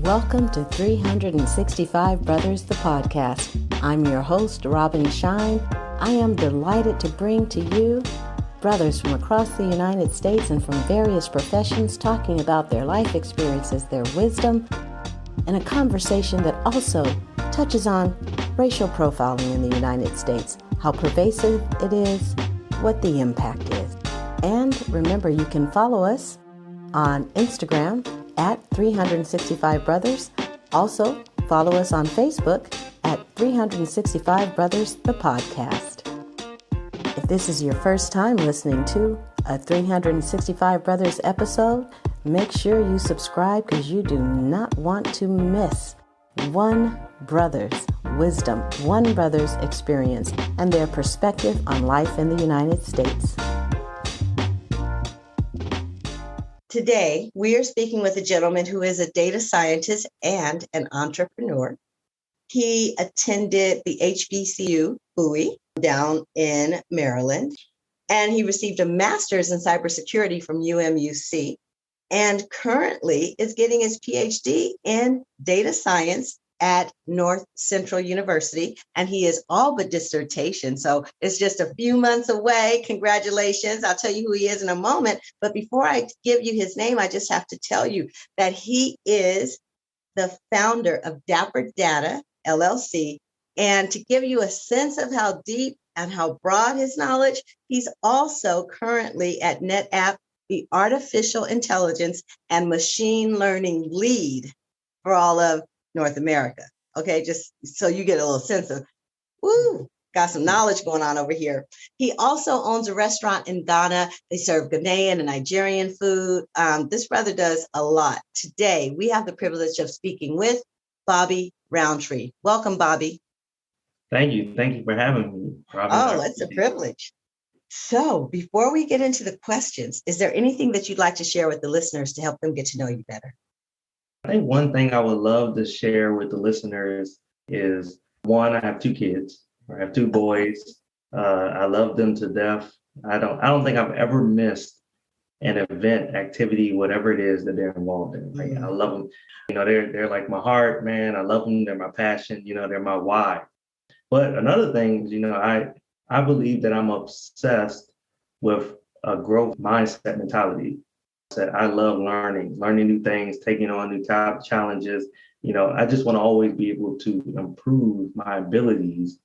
Welcome to 365 Brothers, the podcast. I'm your host, Robin Shine. I am delighted to bring to you brothers from across the United States and from various professions talking about their life experiences, their wisdom, and a conversation that also touches on racial profiling in the United States, how pervasive it is, what the impact is. And remember, you can follow us on Instagram at 365 Brothers. Also, follow us on Facebook at 365 Brothers, the podcast. If this is your first time listening to a 365 Brothers episode, make sure you subscribe because you do not want to miss one brother's wisdom, one brother's experience, and their perspective on life in the United States. Today, we are speaking with a gentleman who is a data scientist and an entrepreneur. He attended the HBCU Bowie down in Maryland, and he received a master's in cybersecurity from UMUC, and currently is getting his PhD in data science at North Central University, and he is all but dissertation. So it's just a few months away. Congratulations. I'll tell you who he is in a moment. But before I give you his name, I just have to tell you that he is the founder of Dapper Data, LLC. And to give you a sense of how deep and how broad his knowledge, he's also currently at NetApp, the artificial intelligence and machine learning lead for all of North America. Okay, just so you get a little sense of, got some knowledge going on over here. He also owns a restaurant in Ghana. They serve Ghanaian and Nigerian food. This brother does a lot. Today, we have the privilege of speaking with Bobby Roundtree. Welcome, Bobby. Thank you. Thank you for having me, Robin. Oh, it's a privilege. So before we get into the questions, is there anything that you'd like to share with the listeners to help them get to know you better? I think one thing I would love to share with the listeners is, one, I have two kids. I have two boys. I love them to death. I don't think I've ever missed an event, activity, whatever it is that they're involved in. Right? I love them. You know, they're like my heart, man. I love them. They're my passion. You know, they're my why. But another thing is, you know, I believe that I'm obsessed with a growth mindset mentality. That I love learning new things, taking on new challenges. You know, I just want to always be able to improve my abilities.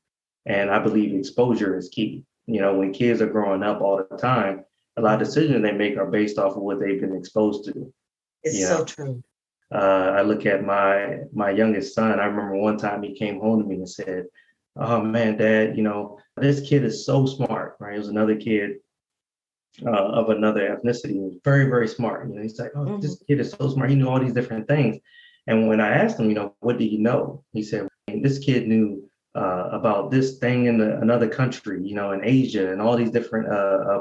And I believe exposure is key. You know, when kids are growing up all the time, a lot of decisions they make are based off of what they've been exposed to. It's so true. I look at my youngest son. I remember one time he came home to me and said, "Oh man, Dad, you know, this kid is so smart." Right? It was another kid of another ethnicity. He was very, very smart. You know, he's like, "Oh, this kid is so smart. He knew all these different things." And when I asked him, you know, what did he know? He said, "This kid knew about this thing in another country, you know, in Asia and all these different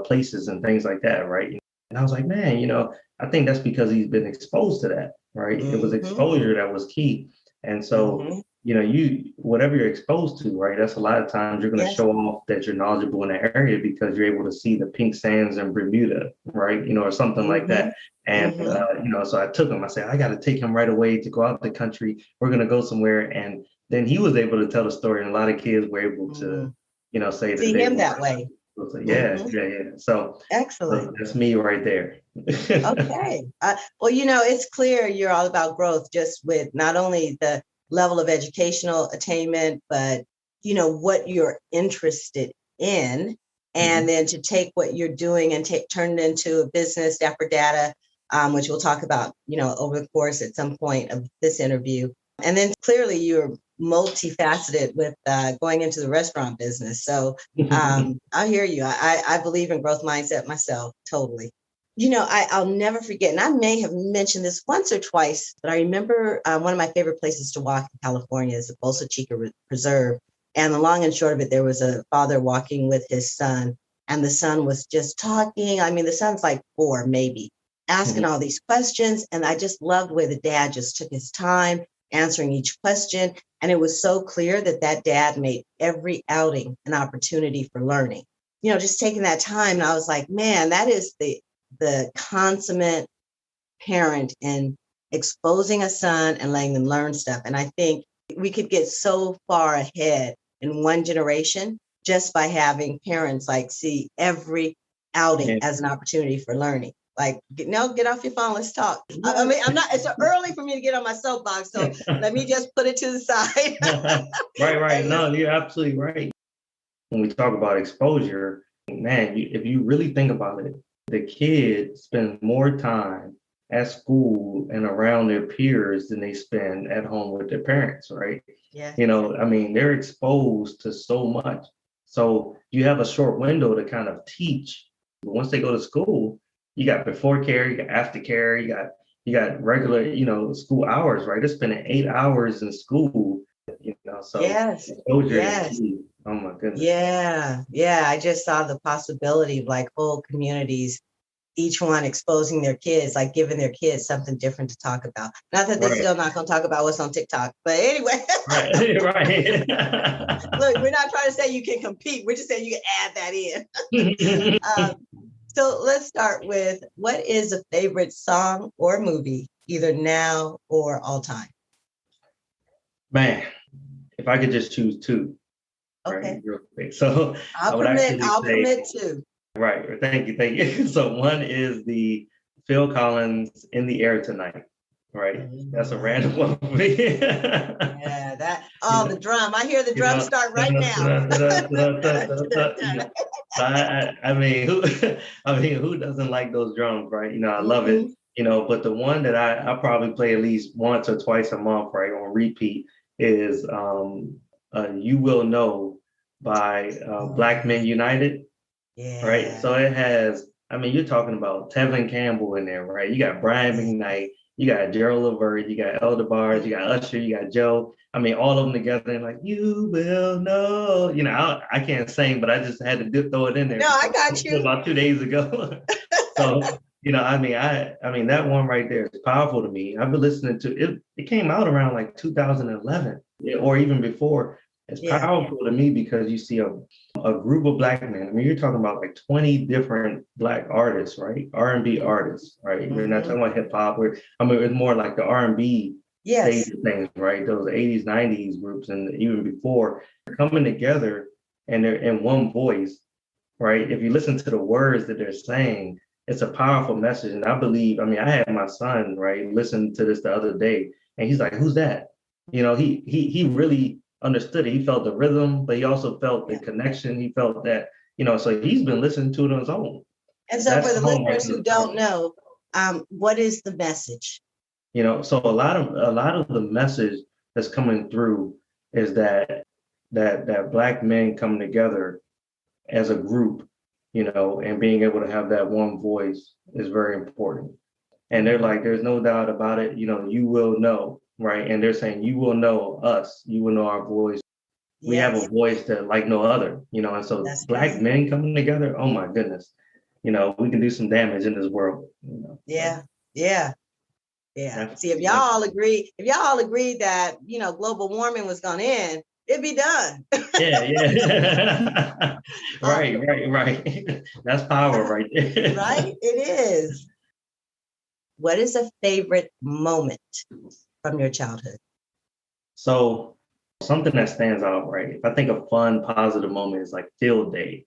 places and things like that." Right. And I was like, man, you know, I think that's because he's been exposed to that. Right. It was exposure that was key. And so, you know, whatever you're exposed to, right, that's a lot of times you're going to show off that you're knowledgeable in that area because you're able to see the pink sands in Bermuda, right, you know, or something like that. And, you know, so I took him, I said, I got to take him right away to go out the country. We're going to go somewhere. And then he was able to tell the story. And a lot of kids were able to, you know, say see him that way. So, yeah. So excellent. That's me right there. Okay. Well, you know, it's clear you're all about growth, just with not only the level of educational attainment, but, you know, what you're interested in, and then to take what you're doing and turn it into a business, Dapper Data, which we'll talk about, you know, over the course at some point of this interview. And then clearly you're multifaceted with going into the restaurant business. So I hear you. I believe in growth mindset myself, totally. You know, I'll never forget, and I may have mentioned this once or twice, but I remember one of my favorite places to walk in California is the Bolsa Chica Preserve. And the long and short of it, there was a father walking with his son, and the son was just talking. I mean, the son's like 4, maybe, asking all these questions. And I just loved the way the dad just took his time answering each question. And it was so clear that that dad made every outing an opportunity for learning. You know, just taking that time. And I was like, man, that is the consummate parent and exposing a son and letting them learn stuff. And I think we could get so far ahead in one generation just by having parents like see every outing as an opportunity for learning. Like, get off your phone, let's talk. I mean, it's early for me to get on my soapbox, so let me just put it to the side. Right. No, you're absolutely right. When we talk about exposure, man, if you really think about it, the kids spend more time at school and around their peers than they spend at home with their parents, right? Yeah. I mean, they're exposed to so much. So you have a short window to kind of teach. But once they go to school, you got before care, you got after care, you got regular, school hours, right? They're spending 8 hours in school, so yes. exposure is key. Oh my goodness. Yeah. I just saw the possibility of like whole communities, each one exposing their kids, like giving their kids something different to talk about. Not that they're still not going to talk about what's on TikTok, but anyway. Right. Look, we're not trying to say you can compete. We're just saying you can add that in. So let's start with, what is a favorite song or movie, either now or all time? Man, if I could just choose two. Okay. Right, real quick. So I'll permit two. Right. Thank you. So one is the Phil Collins "In the Air Tonight." Right. That's a random one for me. Yeah, the drum. I hear the drum start right now. I mean, who doesn't like those drums, right? I love it. But the one that I probably play at least once or twice a month, right, on repeat is "You Will Know" by Black Men United. Yeah. Right. So it has, you're talking about Tevin Campbell in there, right? You got Brian McKnight, you got Gerald Levert, you got Elder Barge, you got Usher, you got Joe. All of them together and like, you will know. I can't sing, but I just had to throw it in there. No, I got you. About 2 days ago. So, that one right there is powerful to me. I've been listening to it. It came out around like 2011 or even before. It's powerful to me because you see a group of Black men. You're talking about like 20 different Black artists, right? R&B artists, right? We're not talking about hip hop. It's more like the R&B stage of things, right? Those 80s, 90s groups and even before coming together and they're in one voice, right? If you listen to the words that they're saying, it's a powerful message. And I believe, I had my son, right, listen to this the other day and he's like, who's that? He really understood it. He felt the rhythm, but he also felt the connection. He felt that, so he's been listening to it on his own. And so for the listeners who don't know, what is the message? So a lot of the message that's coming through is that Black men coming together as a group, and being able to have that one voice is very important. And they're like, there's no doubt about it, you will know. Right. And they're saying, you will know us, you will know our voice. We have a voice that like no other, and so Black men coming together, oh my goodness, we can do some damage in this world. Yeah. See, if y'all all agree that, global warming was going to end, it'd be done. Yeah. Right. That's power right there. Right. It is. What is a favorite moment from your childhood? So something that stands out, right? If I think of fun, positive moments like field day,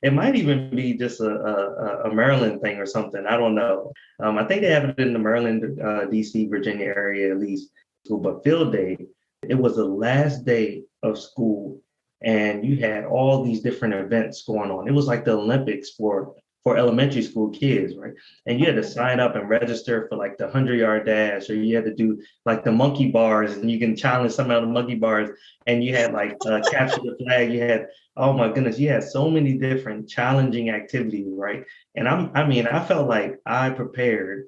it might even be just a Maryland thing or something. I don't know. I think they have it in the Maryland, DC, Virginia area at least. But field day, it was the last day of school and you had all these different events going on. It was like the Olympics for elementary school kids, right? And you had to sign up and register for like the 100-yard dash, or you had to do like the monkey bars and you can challenge some of the monkey bars. And you had like capture the flag. You had, oh my goodness, you had so many different challenging activities, right? And I felt like I prepared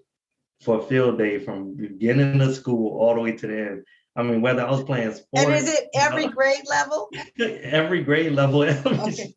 for a field day from beginning of school all the way to the end. Whether I was playing sports. And is it every grade level? Every grade level. Okay.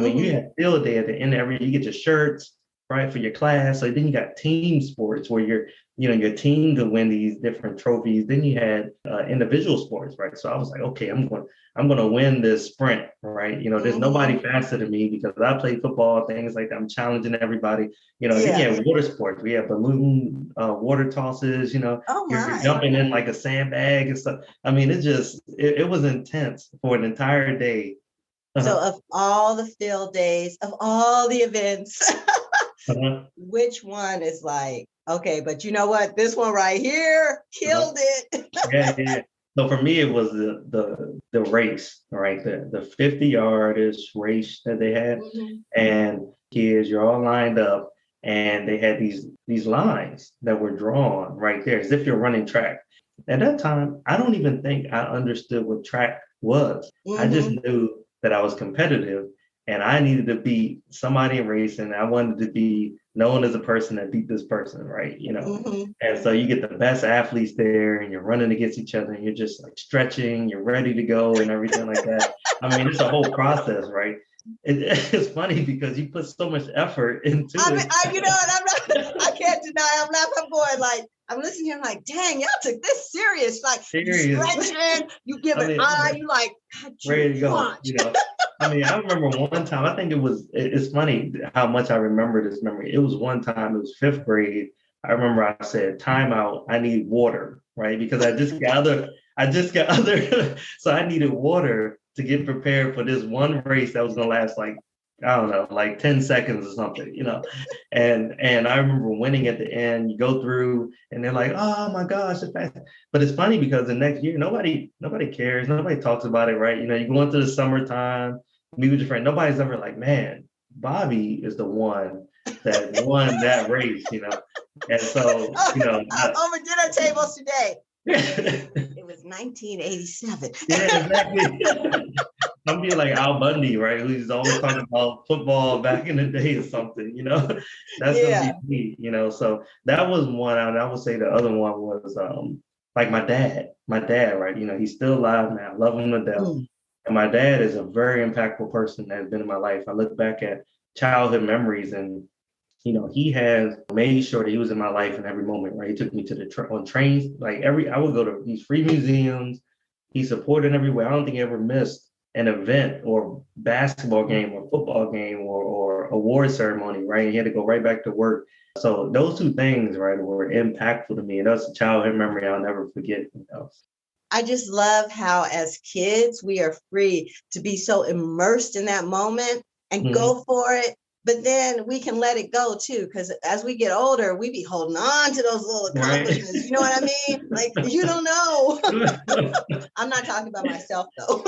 You had field day at the end of you get your shirts, right, for your class. So then you got team sports where your team to win these different trophies. Then you had individual sports, right? So I was like, okay, I'm going to win this sprint, right? There's nobody faster than me because I play football, things like that. I'm challenging everybody. Then you have water sports. We have balloon water tosses. Oh You're my. jumping in like a sandbag and stuff. I mean, it was intense for an entire day. So of all the field days, of all the events, which one is like, okay, but you know what? This one right here killed it. Yeah. So for me, it was the race, right? The 50-yard-ish race that they had, and kids, you're all lined up, and they had these lines that were drawn right there, as if you're running track. At that time, I don't even think I understood what track was. I just knew that I was competitive, and I needed to beat somebody in racing. I wanted to be known as a person that beat this person, right? And so you get the best athletes there, and you're running against each other, and you're just like stretching, you're ready to go, and everything like that. I mean, it's a whole process, right? It's funny because you put so much effort into it. I can't deny. I'm not. I'm going like, I'm listening here. I'm like, dang, y'all took this serious. Like, you stretching, you give an eye, you like, ready to go. I mean, I remember one time. I think it's funny how much I remember this memory. It was one time. It was fifth grade. I remember I said, "Time out. I need water," right? Because I just got other. So I needed water to get prepared for this one race that was gonna last like, I don't know, like 10 seconds or something, And I remember winning at the end. You go through and they're like, "Oh my gosh, it's fast." But it's funny because the next year nobody cares, nobody talks about it, right? You go into the summertime, meet with your friend. Nobody's ever like, "Man, Bobby is the one that won that race," And so, over dinner tables today. It was 1987. Yeah, exactly. I'm being like Al Bundy, right? Who's always talking about football back in the day or something, That's gonna be me, So that was one. And I would say the other one was like my dad. My dad, right? He's still alive now. I love him to death. And my dad is a very impactful person that has been in my life. I look back at childhood memories and he has made sure that he was in my life in every moment, right? He took me to on trains, like I would go to these free museums. He supported everywhere. I don't think he ever missed an event or basketball game or football game or award ceremony, right? He had to go right back to work. So those two things, right, were impactful to me. And that's a childhood memory I'll never forget. I just love how as kids, we are free to be so immersed in that moment and go for it. But then we can let it go too, because as we get older, we be holding on to those little accomplishments. Right. You know what I mean? Like, you don't know. I'm not talking about myself though.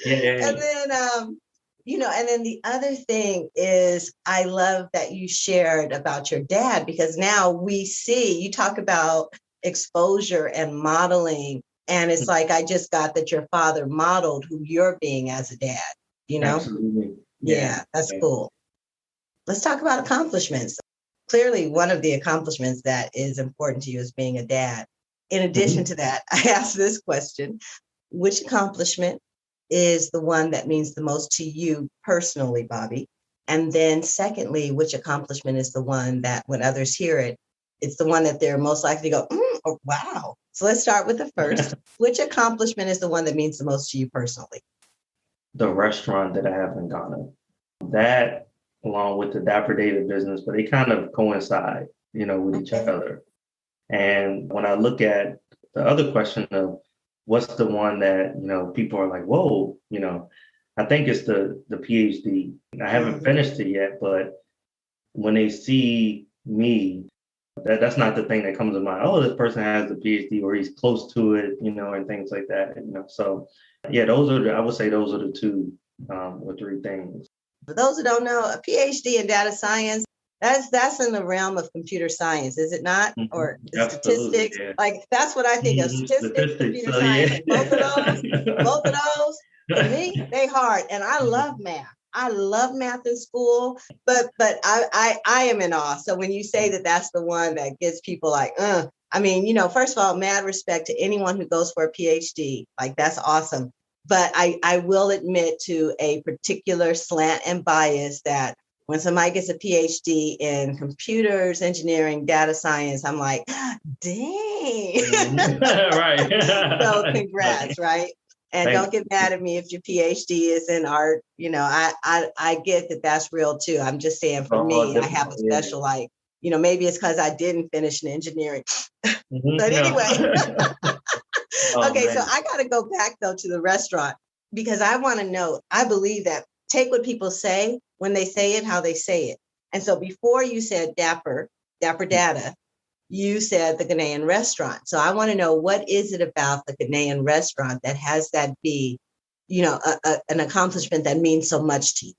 Yeah. And then, and then the other thing is, I love that you shared about your dad, because now we see, you talk about exposure and modeling. And it's like, I just got that your father modeled who you're being as a dad, Absolutely. Yeah, that's cool. Let's talk about accomplishments. Clearly, one of the accomplishments that is important to you is being a dad. In addition to that, I asked this question: which accomplishment is the one that means the most to you personally, Bobby? And then secondly, which accomplishment is the one that when others hear it, it's the one that they're most likely to go, oh, wow. So let's start with the first. Which accomplishment is the one that means the most to you personally? The restaurant that I have in Ghana. That, along with the Dapper Data business, but they kind of coincide, with each other. And when I look at the other question of what's the one that, people are like, whoa, I think it's the PhD. I haven't finished it yet, but when they see me, that's not the thing that comes to mind. Oh, this person has the PhD or he's close to it, and things like that. So yeah, I would say those are the two or three things. For those who don't know, a PhD in data science, that's in the realm of computer science, is it not? Or statistics? Yeah. Like, that's what I think of, statistics, computer science. Yeah. Both of those, for me, they hard. And I love math. I love math in school, but I am in awe. So when you say that that's the one that gets people like, I mean, first of all, mad respect to anyone who goes for a PhD. Like, that's awesome. But I will admit to a particular slant and bias that when somebody gets a PhD in computers, engineering, data science, I'm like, dang. Right. So congrats, right? And Thank don't get mad at me if your PhD is in art. I get that that's real too. I'm just saying for me, I have a special, like, maybe it's because I didn't finish in engineering. But anyway, okay, so I got to go back though to the restaurant because I want to know, I believe that take what people say when they say it, how they say it. And so before you said Dapper Data, you said the Ghanaian restaurant. So I want to know, what is it about the Ghanaian restaurant that has that be, an accomplishment that means so much to you?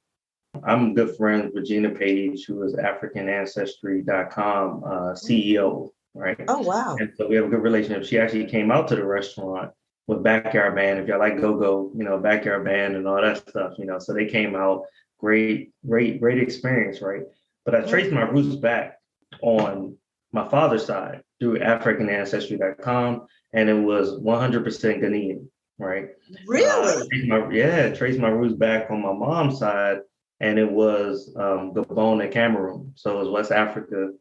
I'm good friends with Regina Page, who is AfricanAncestry.com CEO, right? Oh, wow. And so we have a good relationship. She actually came out to the restaurant with Backyard Band. If y'all like go-go, Backyard Band and all that stuff, so they came out, great experience, right? But I traced my roots back on my father's side through AfricanAncestry.com, and it was 100% Ghanaian, right? Really? Traced my roots back on my mom's side, and it was Gabon and Cameroon. So it was West Africa,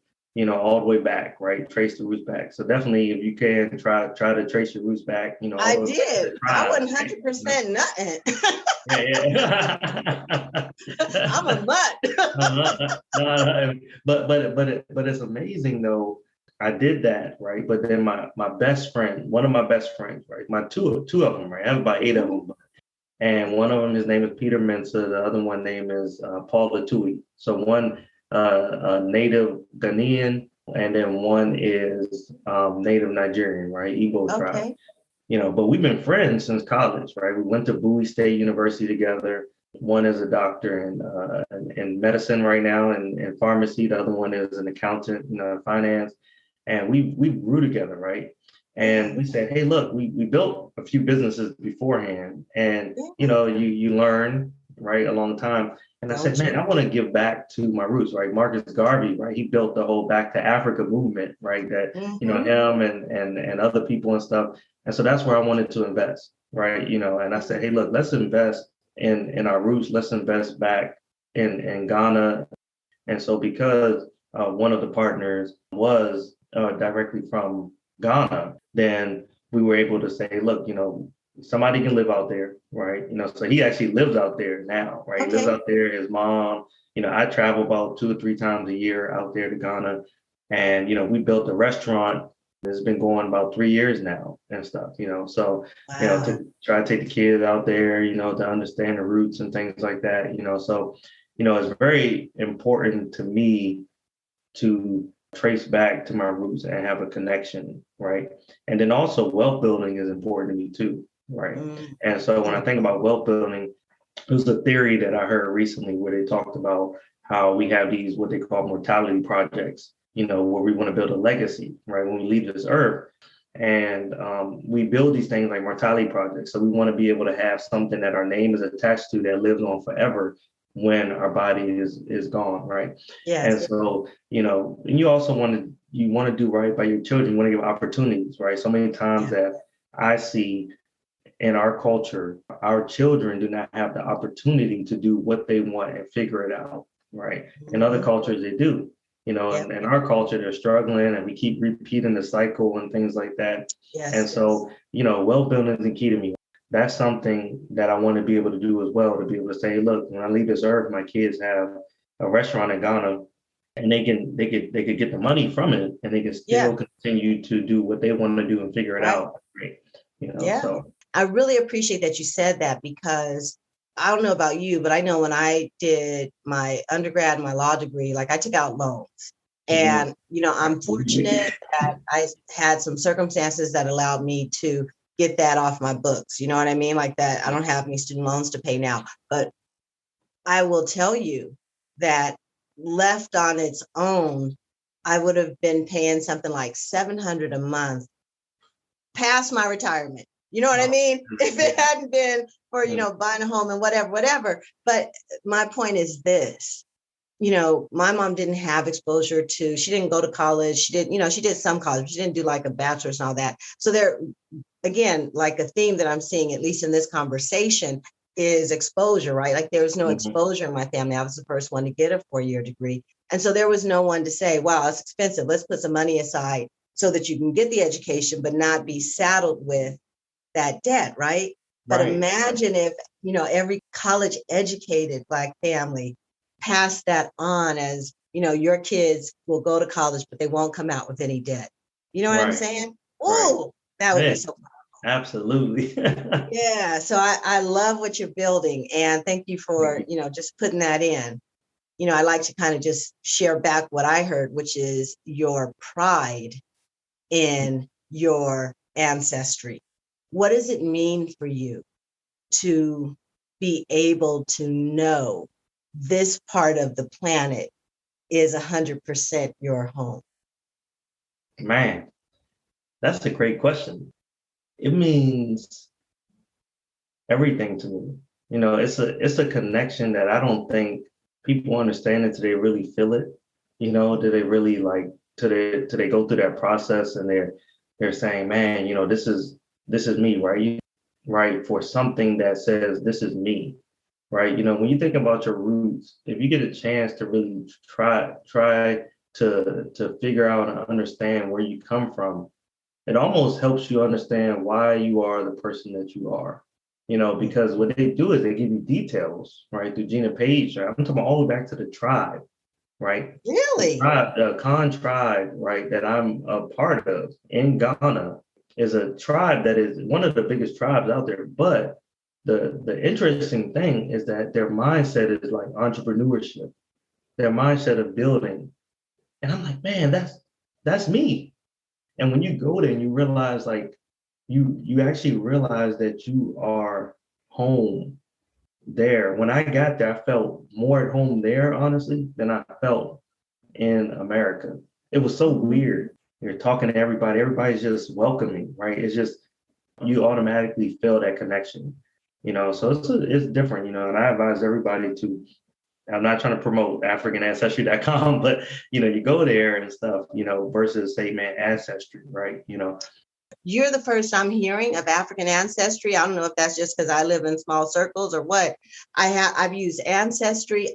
all the way back, right? Trace the roots back. So definitely, if you can try to trace your roots back, I did. I wasn't 100% nothing. Yeah. I'm a mutt. But it's amazing though. I did that, right? But then my best friend, one of my best friends, right? My two of them, right? I have about 8 of them. And one of them, his name is Peter Mensah. The other one name is Paul Latui. So one native Ghanaian, and then one is native Nigerian, right? Igbo tribe. But we've been friends since college, right? We went to Bowie State University together. One is a doctor in medicine right now and pharmacy. The other one is an accountant, in finance. And we grew together, right? And we said, hey, look, we built a few businesses beforehand, and you learn, right, a long time. And I said, man, I want to give back to my roots, right? Marcus Garvey, right? He built the whole Back to Africa movement, right? That him and other people and stuff. And so that's where I wanted to invest, right? And I said, hey, look, let's invest in our roots. Let's invest back in Ghana. And so because one of the partners was directly from Ghana, then we were able to say, look, somebody can live out there, right? So he actually lives out there now, right? He lives out there, his mom, I travel about 2 or 3 times a year out there to Ghana. And, we built a restaurant. It's been going about 3 years now and stuff, so, to try to take the kids out there, to understand the roots and things like that, so, it's very important to me to trace back to my roots and have a connection, right? And then also wealth building is important to me too, right? And so when I think about wealth building, there's a theory that I heard recently where they talked about how we have these, what they call mortality projects, where we want to build a legacy, right? When we leave this earth. And we build these things like mortality projects. So we want to be able to have something that our name is attached to that lives on forever when our body is gone, right? Yes. And so, and you also want to do right by your children. You want to give opportunities, right? So many times that I see in our culture, our children do not have the opportunity to do what they want and figure it out, right? In other cultures, they do. In our culture, they're struggling and we keep repeating the cycle and things like that. And so, wealth building is key to me. That's something that I want to be able to do as well, to be able to say, look, when I leave this earth, my kids have a restaurant in Ghana and they could get the money from it and they can still continue to do what they want to do and figure it out. Right. So I really appreciate that you said that, because I don't know about you, but I know when I did my undergrad and my law degree, like I took out loans. And, I'm fortunate that I had some circumstances that allowed me to get that off my books. You know what I mean? Like that, I don't have any student loans to pay now. But I will tell you that left on its own, I would have been paying something like $700 a month past my retirement. You know what I mean? If it hadn't been for, buying a home and whatever. But my point is this. My mom didn't have exposure to, she didn't go to college. She did, she did some college, but she didn't do like a bachelor's and all that. So there, again, like a theme that I'm seeing, at least in this conversation, is exposure, right? Like there was no Mhm. exposure in my family. I was the first one to get a 4-year degree. And so there was no one to say, wow, it's expensive. Let's put some money aside so that you can get the education, but not be saddled with that debt, right? But Right. imagine if, every college educated Black family passed that on as, your kids will go to college, but they won't come out with any debt. You know what I'm Right. saying? Right. Oh, that would be Yeah, so. absolutely. Yeah. So I love what you're building. And thank you for, just putting that in. I like to kind of just share back what I heard, which is your pride in your ancestry. What does it mean for you to be able to know this part of the planet is 100% your home? Man, that's a great question. It means everything to me. It's a connection that I don't think people understand until they really feel it. Do they really like till they go through that process and they're saying, man, this is me, right? Right, for something that says this is me, right? When you think about your roots, if you get a chance to really try to figure out and understand where you come from, it almost helps you understand why you are the person that you are. Because what they do is they give you details, right? Through Gina Page, right? I'm talking all the way back to the tribe, right? Really? The Khan tribe, right, that I'm a part of in Ghana is a tribe that is one of the biggest tribes out there. But the interesting thing is that their mindset is like entrepreneurship, their mindset of building. And I'm like, man, that's me. And when you go there and you realize like you actually realize that you are home there. When I got there, I felt more at home there, honestly, than I felt in America. It was so weird. You're talking to everybody, everybody's just welcoming, right? It's just you automatically feel that connection, so it's different, and I advise everybody to. I'm not trying to promote AfricanAncestry.com, but you go there and stuff, versus say, man, ancestry, right? You're the first I'm hearing of African ancestry. I don't know if that's just because I live in small circles or what. I've used Ancestry.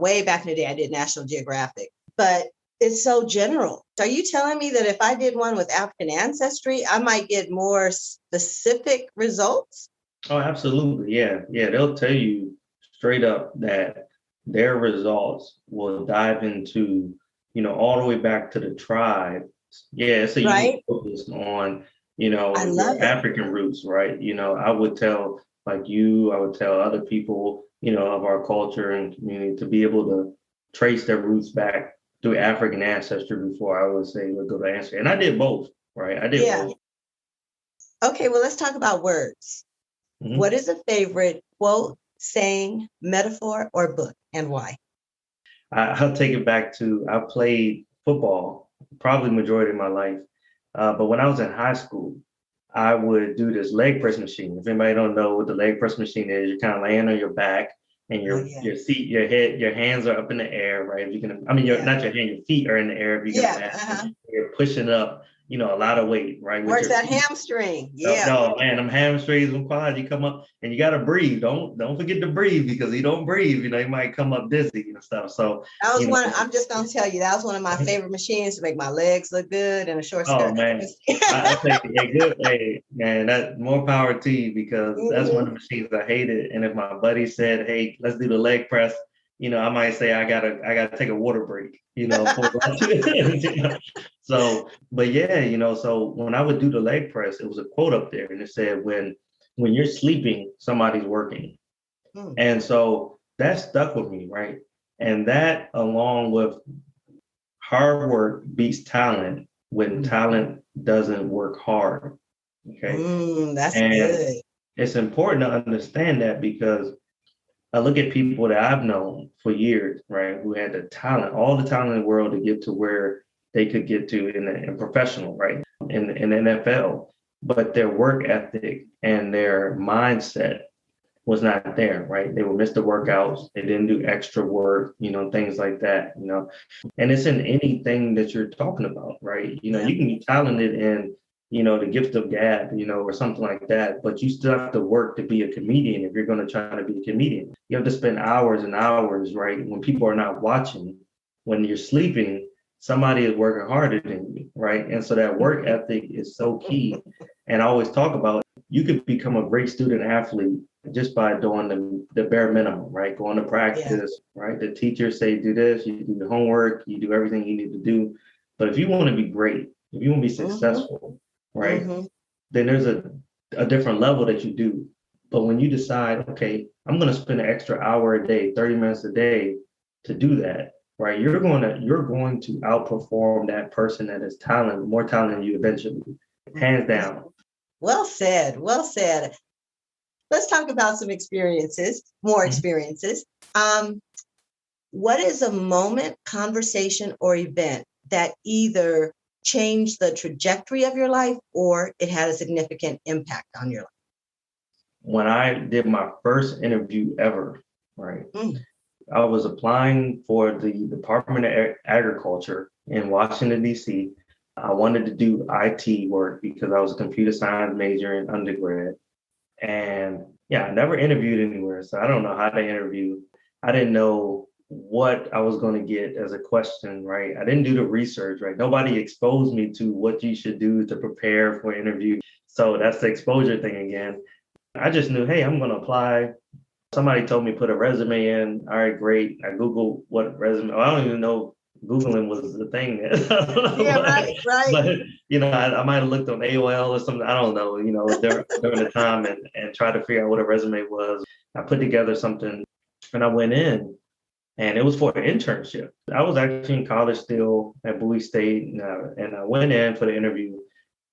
Way back in the day, I did National Geographic, but it's so general. Are you telling me that if I did one with African ancestry, I might get more specific results? Oh, absolutely. Yeah. Yeah. They'll tell you straight up that their results will dive into, all the way back to the tribe. Yeah. It's a unique Right? focus on, I love your it. African roots, right? I would tell like I would tell other people, of our culture and community to be able to trace their roots back through African ancestry before I would say, we'll go to ancestry. And I did both, right? I did Yeah. both. Okay, well, let's talk about words. Mhm. What is a favorite quote, saying, metaphor, or book, and why? I'll take it back to I played football probably majority of my life. But when I was in high school, I would do this leg press machine. If anybody don't know what the leg press machine is, you're kind of laying on your back and Oh, your seat, your head, your hands are up in the air, right? If you can, I mean, yeah. not your hand, your feet are in the air. If you can Yeah. imagine, you're pushing up, a lot of weight, right, with Works your that feet. hamstring. No, Yeah. no, man, them hamstrings and quads, you come up and you gotta breathe. Don't forget to breathe because you don't breathe, you might come up dizzy and stuff. So, That was you know, one, I'm just gonna tell you, that was one of my favorite machines to make my legs look good in a short oh skirt. man, I say, hey, good, hey, man, that more power to you because that's one of Mhm. the machines I hated. And if my buddy said, hey, let's do the leg press, I might say I gotta take a water break, for So, but yeah, so when I would do the leg press, it was a quote up there and it said, when you're sleeping, somebody's working. Mm. And so that stuck with me, right? And that along with hard work beats talent when talent doesn't work hard. Okay. That's And good. it's important to understand that because I look at people that I've known for years, right, who had the talent, all the talent in the world to get to where they could get to in professional, right, in the NFL, but their work ethic and their mindset was not there, right? They would miss the workouts, they didn't do extra work, things like that. And it's in anything that you're talking about, right? Yeah. You can be talented in the gift of gab, or something like that. But you still have to work to be a comedian if you're going to try to be a comedian. You have to spend hours and hours, right? When people are not watching, when you're sleeping, somebody is working harder than you, right? And so that work ethic is so key. And I always talk about you could become a great student athlete just by doing the bare minimum, right? Going to practice, right? The teachers say do this, you do the homework, you do everything you need to do. But if you want to be great, if you want to be successful, right, then there's a different level that you do. But when you decide, okay, I'm going to spend an extra hour a day, 30 minutes a day to do that, right? You're going to outperform that person that is more talented than you eventually, hands down. Well said. Well said. Let's talk about some experiences, more experiences. What is a moment, conversation, or event that either changed the trajectory of your life or it had a significant impact on your life? When I did my first interview ever, right? I was applying for the Department of Agriculture in Washington, D.C. I wanted to do IT work because I was a computer science major in undergrad. And yeah, I never interviewed anywhere. So I don't know how to interview. I didn't know what I was going to get as a question, right? I didn't do the research, right? Nobody exposed me to what you should do to prepare for an interview. So that's the exposure thing again. I just knew, hey, I'm going to apply. Somebody told me put a resume in. All right, great. I Googled what resume. I don't even know Googling was the thing. Yeah, right. But I might have looked on AOL or something. I don't know. During the time and tried to figure out what a resume was. I put together something, and I went in, and it was for an internship. I was actually in college still at Bowie State, and I went in for the interview.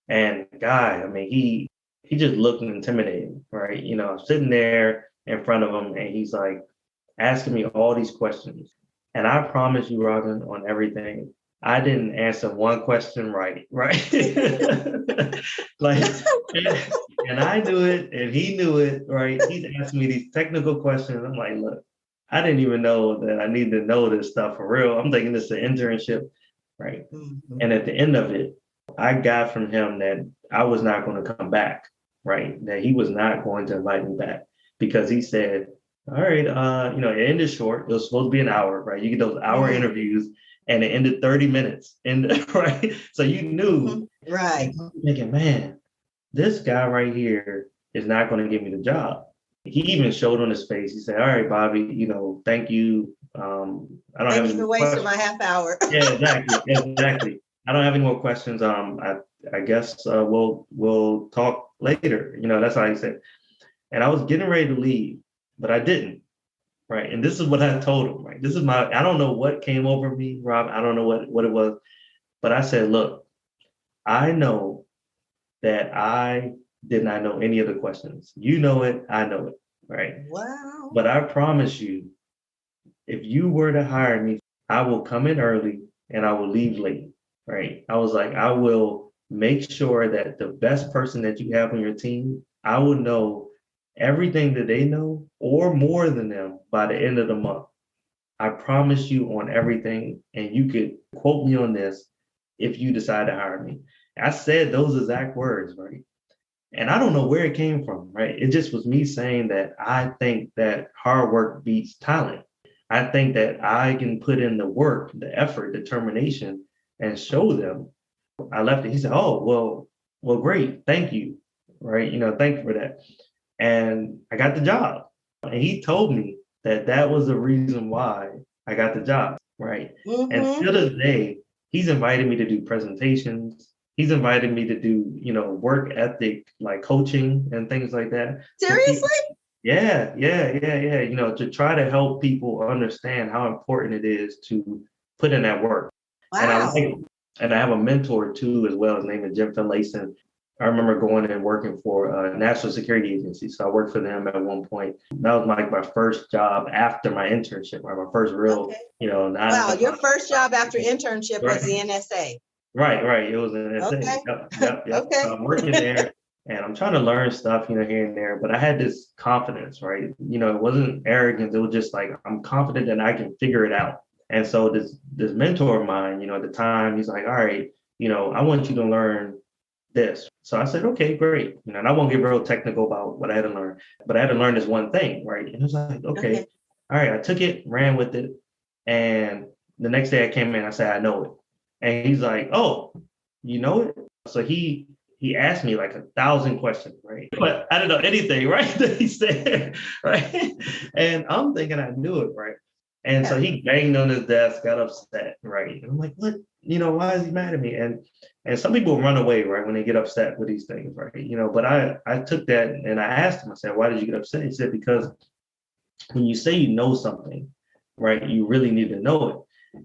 And guy, I mean, he just looked intimidating, right? I'm sitting there in front of him, and he's like asking me all these questions. And I promise you, Robin, on everything, I didn't answer one question right? Like, and I knew it, and he knew it, right? He's asking me these technical questions. I'm like, look, I didn't even know that I need to know this stuff for real. I'm thinking this is an internship, right? And at the end of it, I got from him that I was not going to come back, right? That he was not going to invite me back because he said, all right, it ended short. It was supposed to be an hour, right? You get those hour interviews and it ended 30 minutes. Right. So you knew, right? Thinking, man, this guy right here is not going to give me the job. He even showed on his face. He said, all right, Bobby, thank you. I don't have any for wasting my half hour. Yeah, exactly. I don't have any more questions. I guess we'll talk later. That's how he said. And I was getting ready to leave, but I didn't. Right. And this is what I told him. Right. I don't know what came over me, Rob. I don't know what it was. But I said, look, I know that I did not know any of the questions. You know it, I know it. Right. Wow. But I promise you, if you were to hire me, I will come in early and I will leave late. Right. I was like, I will make sure that the best person that you have on your team, I will know everything that they know or more than them by the end of the month. I promise you on everything, and you could quote me on this if you decide to hire me. I said those exact words, right? And I don't know where it came from, right? It just was me saying that I think that hard work beats talent. I think that I can put in the work, the effort, determination, and show them. I left it. He said, "Oh, well, great, thank you, right? Thank you for that." And I got the job. And he told me that was the reason why I got the job, right? And still to this day, he's invited me to do presentations. He's invited me to do, work ethic, like coaching and things like that. Seriously? Yeah. To try to help people understand how important it is to put in that work. Wow. And I have a mentor too, as well. His name is Jim Finlayson. I remember going and working for a national security agency. So I worked for them at one point. That was my first job after my internship, right? My first real, Wow, your first job after internship was the NSA. Right. It was an NSA. Okay. Yep. Okay. So I'm working there and I'm trying to learn stuff, here and there, but I had this confidence, right? It wasn't arrogance. It was just like, I'm confident that I can figure it out. And so this mentor of mine, at the time, he's like, all right, I want you to learn this. So I said, okay, great. And I won't get real technical about what I had to learn, but I had to learn this one thing, right? And it was like, okay, Okay. all right, I took it, ran with it. And the next day I came in, I said, I know it. And he's like, oh, you know it? So he asked me like 1,000 questions, right? But I didn't know anything, right? That he said, right? And I'm thinking I knew it, right? And so he banged on his desk, got upset, right? And I'm like, what? Why is he mad at me? And some people run away, right, when they get upset with these things, right? But I took that and I asked him, I said, why did you get upset? He said, because when you say you know something, right, you really need to know it.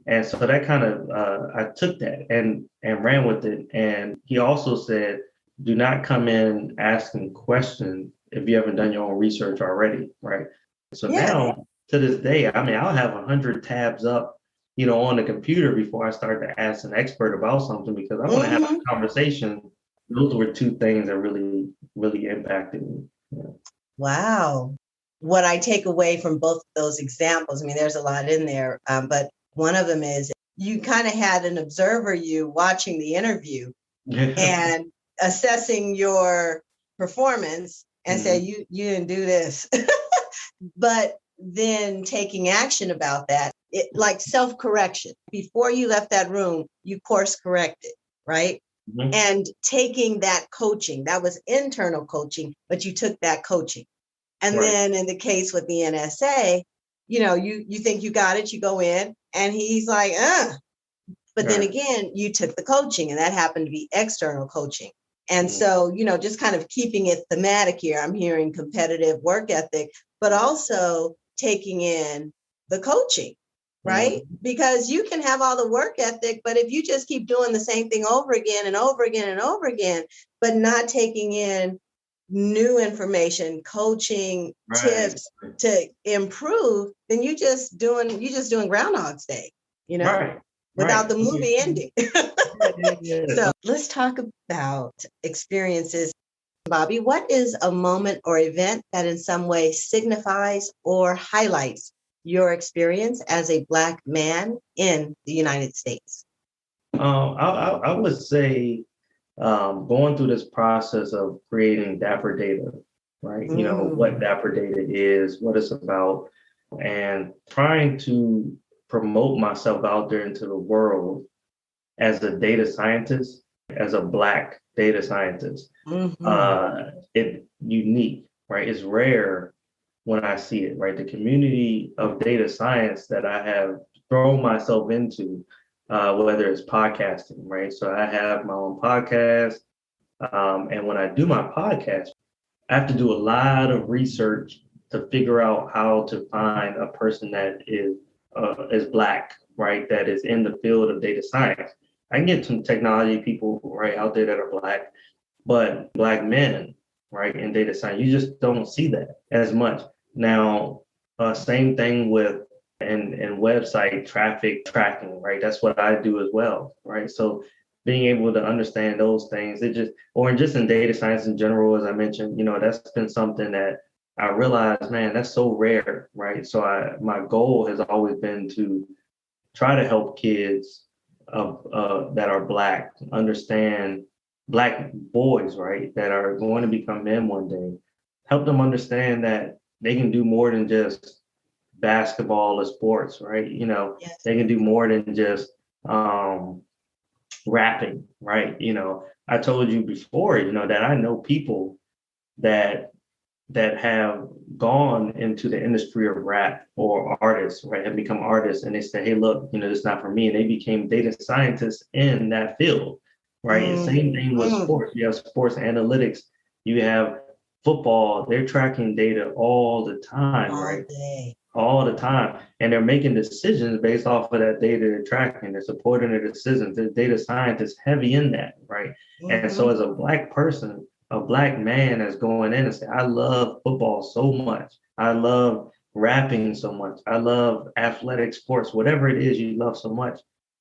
And so that kind of I took that and ran with it. And he also said, do not come in asking questions if you haven't done your own research already, right? So now to this day, I mean, I'll have 100 tabs up, on the computer before I start to ask an expert about something because I want to have a conversation. Those were two things that really, really impacted me. Yeah. Wow. What I take away from both of those examples, I mean, there's a lot in there, but one of them is you kind of had an observer you watching the interview and assessing your performance and say, you didn't do this. But then taking action about that, like self-correction. Before you left that room, you course corrected, right? And taking that coaching, that was internal coaching, but you took that coaching. And then in the case with the NSA, you think you got it, you go in and he's like, but then again, you took the coaching and that happened to be external coaching. And so, just kind of keeping it thematic here, I'm hearing competitive work ethic, but also taking in the coaching, right? Because you can have all the work ethic, but if you just keep doing the same thing over again and over again and over again, but not taking in new information, coaching, tips to improve, then you just doing Groundhog's Day, without the movie ending. So let's talk about experiences. Bobby, what is a moment or event that in some way signifies or highlights your experience as a Black man in the United States? I would say going through this process of creating Dapper Data, right? What Dapper Data is, what it's about, and trying to promote myself out there into the world as a data scientist, as a Black data scientist. It's unique, right? It's rare when I see it, right? The community of data science that I have thrown myself into, whether it's podcasting, right? So I have my own podcast. And when I do my podcast, I have to do a lot of research to figure out how to find a person that is Black, right? That is in the field of data science. I can get some technology people right out there that are Black, but Black men, right, in data science, you just don't see that as much. Now, same thing with and website traffic tracking, right? That's what I do as well, right? So being able to understand those things, just in data science in general, as I mentioned, that's been something that I realized, man, that's so rare, right? So my goal has always been to try to help kids that are Black understand, Black boys, right, that are going to become men one day, help them understand that they can do more than just basketball or sports, right? They can do more than just rapping, right? I told you before, that I know people that have gone into the industry of rap or artists, right, have become artists, and they say, hey, look, this is not for me. And they became data scientists in that field, right? And same thing with sports. You have sports analytics, you have football, they're tracking data all the time, right? All the time. And they're making decisions based off of that data they're tracking. They're supporting their decisions. The data scientists heavy in that, right? And so as a Black person, a Black man that's going in and say, I love football so much. I love rapping so much. I love athletic sports, whatever it is you love so much.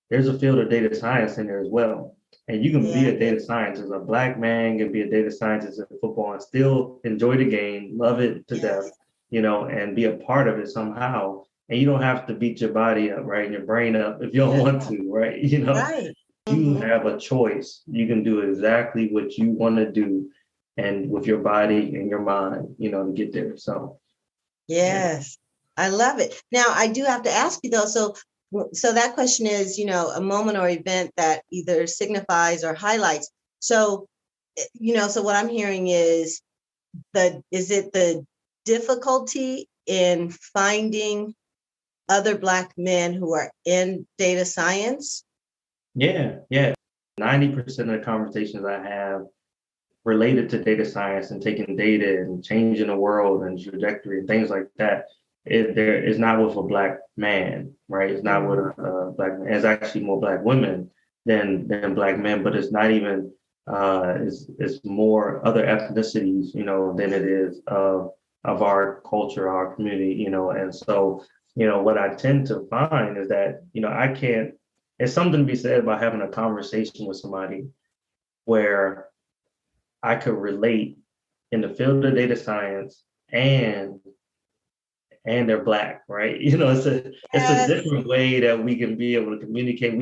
There's a field of data science in there as well. And you can be a data scientist. A Black man can be a data scientist in football and still enjoy the game, love it to death, and be a part of it somehow. And you don't have to beat your body up, right? And your brain up if you don't want to, right? You Mhm. have a choice. You can do exactly what you want to do and with your body and your mind, to get there. So, yeah. Yes, I love it. Now, I do have to ask you though, so that question is, a moment or event that either signifies or highlights. So, so what I'm hearing is is it the difficulty in finding other Black men who are in data science? Yeah. Yeah. 90% of the conversations I have related to data science and taking data and changing the world and trajectory and things like that, there is not with a Black man, right? It's not with a Black man. It's actually more Black women than Black men, but it's not even it's more other ethnicities, than it is of our culture, our community, and so, what I tend to find is that, I can't, it's something to be said about having a conversation with somebody where I could relate in the field of data science and they're Black, right? It's a Yes, different way that we can be able to communicate.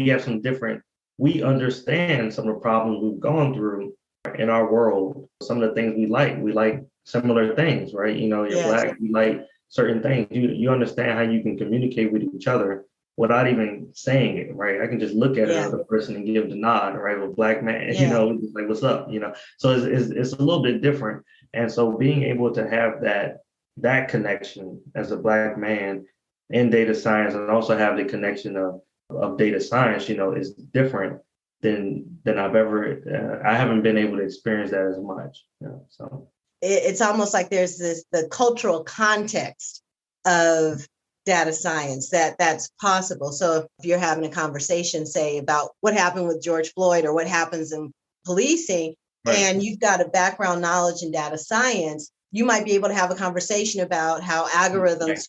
We understand some of the problems we've gone through in our world. Some of the things we like similar things, right? You're yes, Black, you like certain things. You understand how you can communicate with each other without even saying it, right? I can just look at yeah, another person and give the nod, right? With Black man, yeah. just like, what's up, So it's a little bit different. And so being able to have that connection as a Black man in data science and also have the connection of data science, is different than I've ever. I haven't been able to experience that as much. So It's almost like there's the cultural context of data science that's possible. So if you're having a conversation, say, about what happened with George Floyd or what happens in policing, right, and you've got a background knowledge in data science, you might be able to have a conversation about how algorithms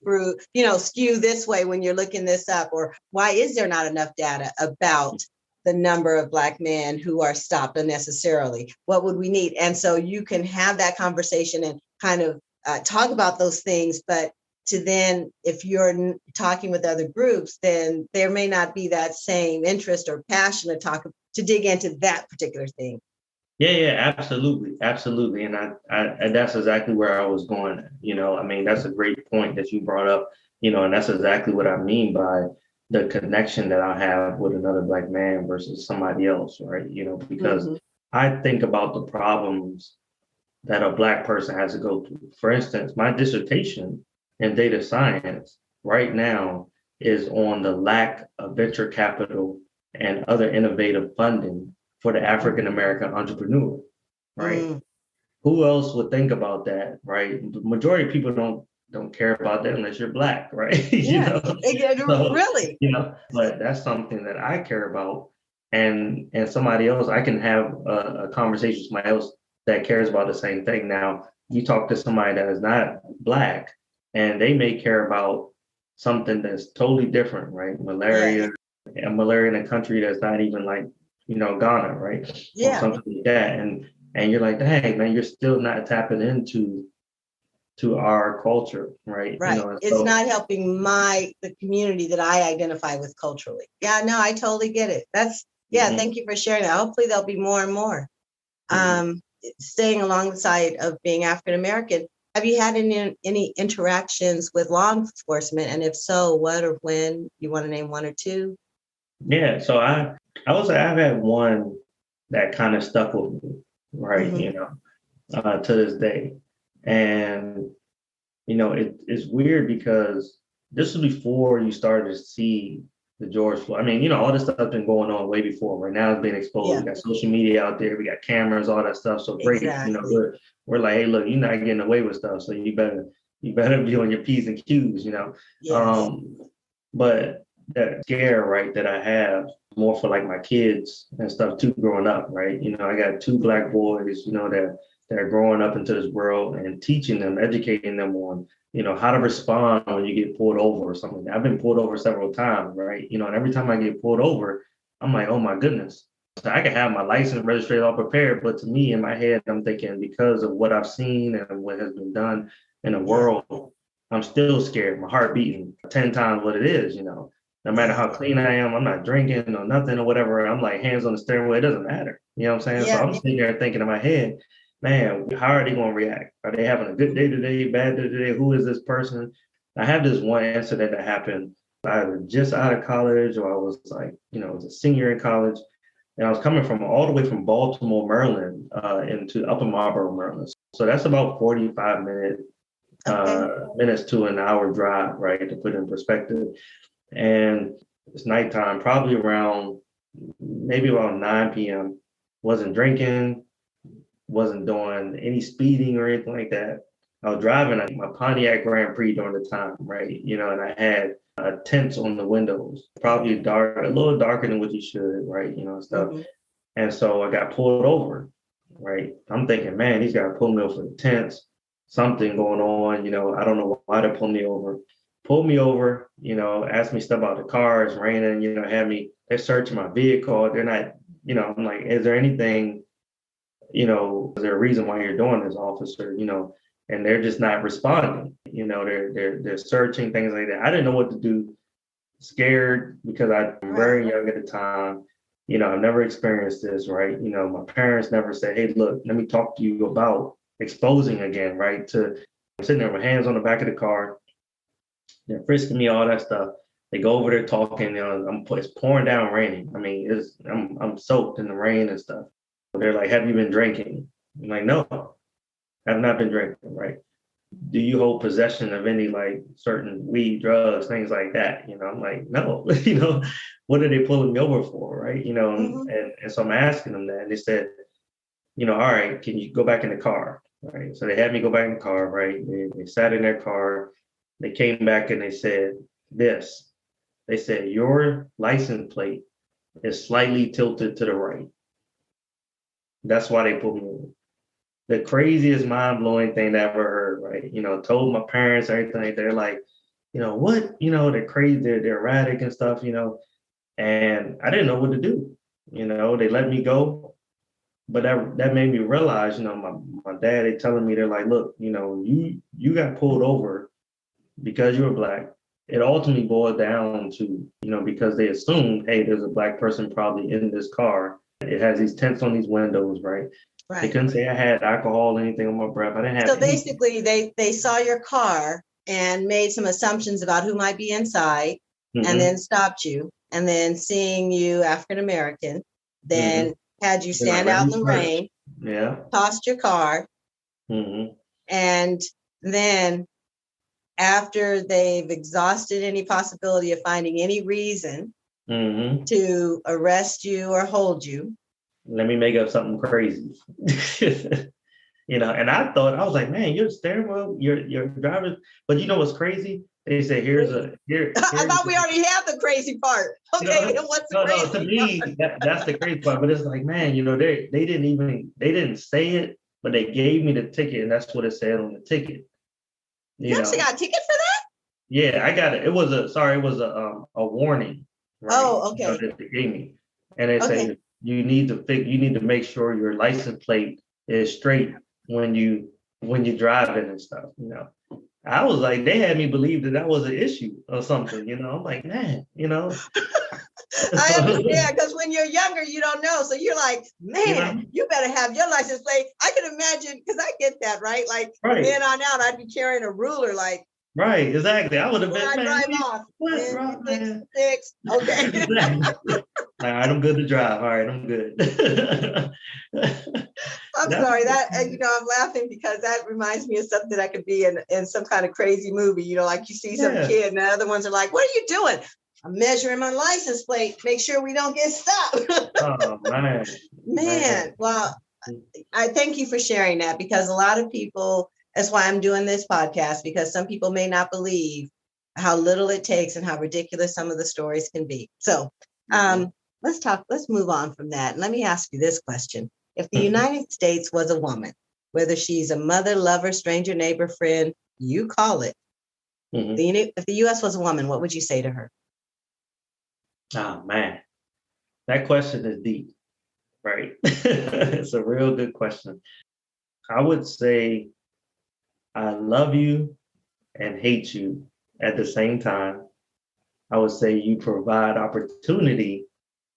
skew this way when you're looking this up, or why is there not enough data about the number of Black men who are stopped unnecessarily? What would we need? And so you can have that conversation and kind of talk about those things. But to then, if you're talking with other groups, then there may not be that same interest or passion to dig into that particular thing. yeah, absolutely, absolutely, and and that's exactly where I was going. I mean, that's a great point that you brought up. And that's exactly what I mean by the connection that I have with another Black man versus somebody else, right? Because Mm-hmm. I think about the problems that a Black person has to go through. For instance, my dissertation in data science right now is on the lack of venture capital and other innovative funding for the African American entrepreneur, right? Mm-hmm. Who else would think about that, right? The majority of people don't care about that unless you're Black, right? Yeah, So, really. but that's something that I care about, and somebody else, I can have a conversation with somebody else that cares about the same thing. Now, you talk to somebody that is not Black, and they may care about something that's totally different, right? Yes. Malaria in a country that's not even like, Ghana, right? Or Yeah. something like that. And you're like, dang, man, you're still not tapping into our culture, right? Right. And It's so not helping the community that I identify with culturally. Yeah, no, I totally get it. Yeah, mhm, thank you for sharing that. Hopefully there'll be more and more. mhm. Um, Staying along the side of being African American, have you had any interactions with law enforcement? And if so, what or when? You want to name one or two? Yeah, so I would say I've had one that kind of stuck with me, right? Mm-hmm. To this day. And it's weird because this was before you started to see the George Floyd. I mean, all this stuff's been going on way before. Right now, it's being exposed. Yeah, We got social media out there. We got cameras, all that stuff. So great. exactly. We're like, hey, look, you're not getting away with stuff. So you better be on your P's and Q's. Yes. Um, but that scare, right, that I have more for like my kids and stuff too, growing up, right? I got two Black boys, that are growing up into this world and teaching them, educating them on, how to respond when you get pulled over or something. I've been pulled over several times, right? And every time I get pulled over, I'm like, oh my goodness. So I can have my license registered all prepared, but to me in my head, I'm thinking because of what I've seen and what has been done in the Yeah. world, I'm still scared. My heart beating 10 times what it is. No matter how clean I am, I'm not drinking or nothing or whatever. I'm like hands on the steering wheel. It doesn't matter. You know what I'm saying? So Yeah. I'm sitting there thinking in my head, man, how are they going to react? Are they having a good day today, bad day today? Who is this person? I had this one incident that happened either just out of college or I was like, was a senior in college. And I was coming from all the way from Baltimore, Maryland, into Upper Marlboro, Maryland. So that's about 45 minutes to an hour drive, right? To put in perspective. And it's nighttime, probably maybe around 9 p.m. Wasn't drinking, wasn't doing any speeding or anything like that. I was driving my Pontiac Grand Prix during the time, right? And I had tints on the windows, probably dark, a little darker than what you should, right? Stuff. Mm-hmm. And so I got pulled over, right? I'm thinking, man, these guys pulled me over for the tints, something going on, I don't know why they pulled me over. Pulled me over, asked me stuff about the car, it's raining, they're searching my vehicle. They're not, I'm like, is there anything, is there a reason why you're doing this, officer? And they're just not responding. They're searching, things like that. I didn't know what to do, scared because I'm very young at the time. I've never experienced this, right? My parents never said, hey, look, let me talk to you about exposing again, right? I'm sitting there with hands on the back of the car. They're frisking me, all that stuff. They go over there talking. It's pouring down, raining. I mean, I'm soaked in the rain and stuff. They're like, "Have you been drinking?" I'm like, "No, I have not been drinking." Right? Do you hold possession of any like certain weed, drugs, things like that? I'm like, "No." What are they pulling me over for? Right? Mm-hmm. And so I'm asking them that, and they said, "All right, can you go back in the car?" Right? So they had me go back in the car. Right? They sat in their car. They came back and they said this. They said, your license plate is slightly tilted to the right. That's why they put me in. The craziest mind-blowing thing I ever heard, right? Told my parents, everything. They're like, what? They're crazy, they're erratic and stuff, and I didn't know what to do. They let me go. But that made me realize, my dad, they telling me, they're like, look, you got pulled over because you were Black. It ultimately boiled down to, because they assumed, hey, there's a Black person probably in this car. It has these tints on these windows, right? They couldn't say I had alcohol or anything on my breath. I didn't have. So basically, they saw your car and made some assumptions about who might be inside, and then stopped you. And then seeing you African American, then had you stand out in the rain. Yeah. Tossed your car. And then after they've exhausted any possibility of finding any reason to arrest you or hold you. Let me make up something crazy. And I was like, man, you're steering wheel, you're driving. But you know what's crazy? They say here's I thought we already had the crazy part. Okay, what's the crazy part? To me, that's the crazy part. But it's like, man, they didn't say it, but they gave me the ticket, and that's what it said on the ticket. You actually got a ticket for that? Yeah, I got it. It was a warning. Right? Oh, okay. That they gave me, and they say you need to make sure your license plate is straight when you driving and stuff. I was like, they had me believe that was an issue or something. I'm like, man, I understand, because when you're younger, you don't know. So you're like, man, you better have your license plate. I can imagine, because I get that, right? Like, from then on out, I'd be carrying a ruler, like. Right, exactly. I would have been, man, drive off. Six. Okay. Exactly. All right, I'm good to drive. All right, I'm good. I'm sorry that, I'm laughing because that reminds me of something that could be in some kind of crazy movie, like you see some kid and the other ones are like, what are you doing? I'm measuring my license plate, make sure we don't get stopped. Oh, man. Well, I thank you for sharing that, because a lot of people, that's why I'm doing this podcast, because some people may not believe how little it takes and how ridiculous some of the stories can be. So let's move on from that. And let me ask you this question. If the United States was a woman, whether she's a mother, lover, stranger, neighbor, friend, you call it, if the US was a woman, what would you say to her? Oh, man, that question is deep, right? It's a real good question. I would say, I love you and hate you at the same time. I would say you provide opportunity,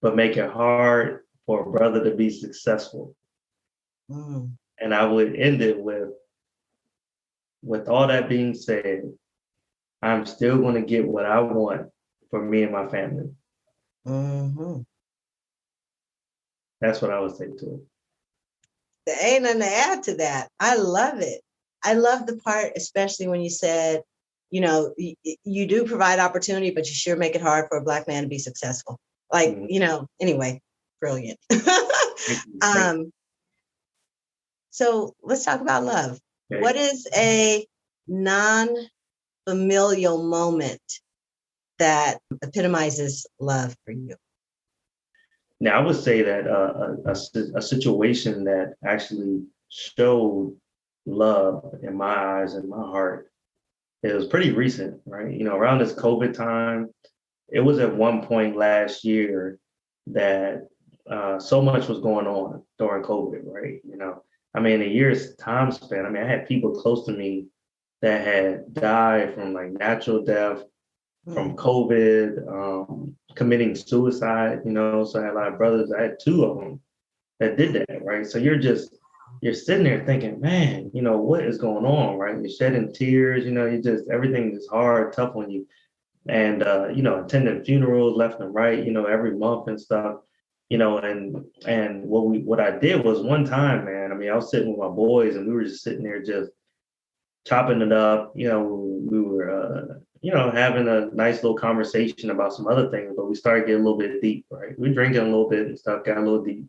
but make it hard for a brother to be successful. Mm. And I would end it with all that being said, I'm still going to get what I want for me and my family. Mm-hmm. That's what I would say to it. There ain't nothing to add to that. I love it. I love the part, especially when you said, you do provide opportunity, but you sure make it hard for a Black man to be successful. Like, anyway, brilliant. Thank you. So let's talk about love. Okay. What is a non-familial moment that epitomizes love for you? Now, I would say that a situation that actually showed love in my eyes and my heart, it was pretty recent, right? Around this COVID time, it was at one point last year that so much was going on during COVID, right? In a year's time span, I had people close to me that had died from like natural death, from COVID, committing suicide, so I had a lot of brothers. I had two of them that did that, right? So you're sitting there thinking, man, what is going on, right? You're shedding tears, everything is hard, tough on you. And, attending funerals left and right, every month and stuff, and what I did was one time, man, I was sitting with my boys and we were just sitting there just chopping it up. We were, having a nice little conversation about some other things, but we started getting a little bit deep, right? We drinking a little bit and stuff, got a little deep,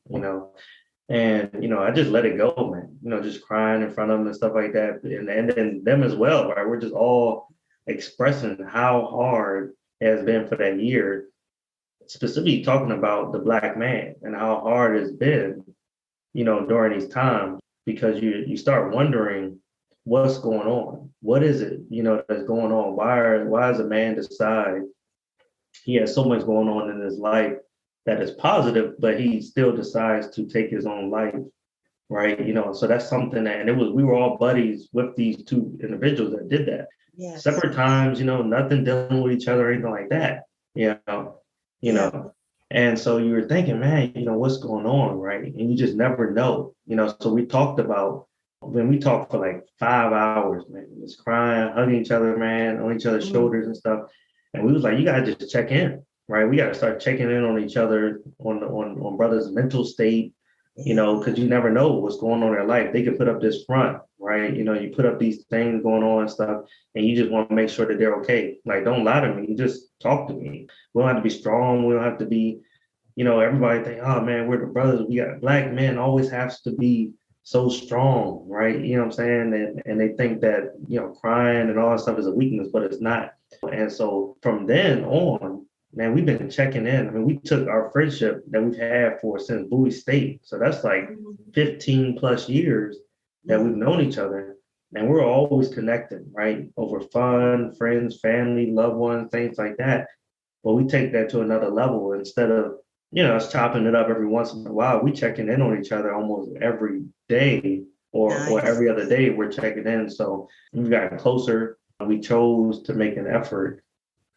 and, I just let it go, man, just crying in front of them and stuff like that. And then them as well, right? We're just all expressing how hard it has been for that year, specifically talking about the Black man and how hard it's been, during these times, because you start wondering what's going on. What is it, that's going on? Why does a man decide he has so much going on in his life that is positive, but he still decides to take his own life, right? So that's something that, and we were all buddies with these two individuals that did that. Yes. Separate times, nothing dealing with each other or anything like that, you know. And so you were thinking, man, what's going on, right? And you just never know, So we talked about, when we talked for like 5 hours, man, just crying, hugging each other, man, on each other's shoulders and stuff. And we was like, you gotta just check in, right? We gotta start checking in on each other, on brothers' mental state, because you never know what's going on in their life. They could put up this front, right? You put up these things going on and stuff, and you just want to make sure that they're okay. Like, don't lie to me. You just talk to me. We don't have to be strong. We don't have to be, everybody think, oh man, we're the brothers. We got Black men always has to be so strong, right? You know what I'm saying? And they think that, crying and all that stuff is a weakness, but it's not. And so from then on, man, we've been checking in. We took our friendship that we've had since Bowie State. So that's like 15 plus years that we've known each other. And we're always connected, right? Over fun, friends, family, loved ones, things like that. But we take that to another level. Instead of, us chopping it up every once in a while, we checking in on each other almost every day or every other day we're checking in. So we've gotten closer. We chose to make an effort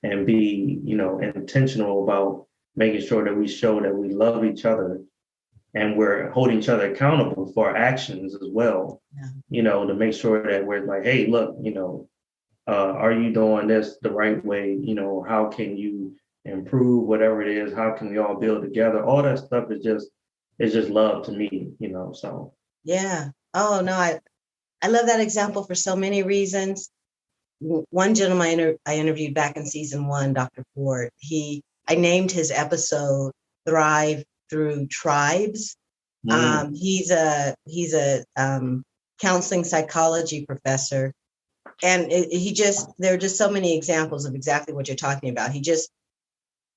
and be, intentional about making sure that we show that we love each other and we're holding each other accountable for our actions as well, to make sure that we're like, hey, look, are you doing this the right way? How can you improve whatever it is? How can we all build together? All that stuff is just love to me, so. Yeah. Oh, no, I love that example for so many reasons. One gentleman I interviewed back in season 1, Dr. Ford, I named his episode Thrive Through Tribes. He's a counseling psychology professor. And there are just so many examples of exactly what you're talking about.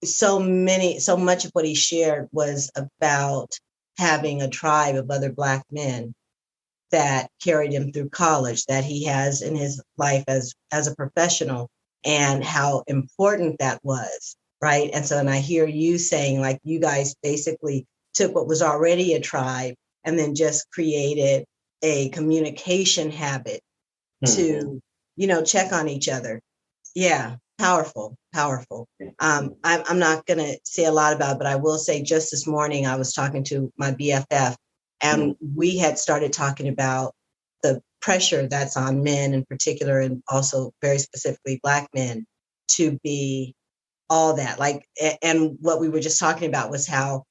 So much of what he shared was about having a tribe of other Black men that carried him through college, that he has in his life as a professional, and how important that was, right? And so, and I hear you saying, like, you guys basically took what was already a tribe and then just created a communication habit to, check on each other. Yeah, powerful. I'm not going to say a lot about it, but I will say just this morning, I was talking to my BFF and we had started talking about the pressure that's on men in particular, and also very specifically Black men, to be all that. Like, and what we were just talking about was how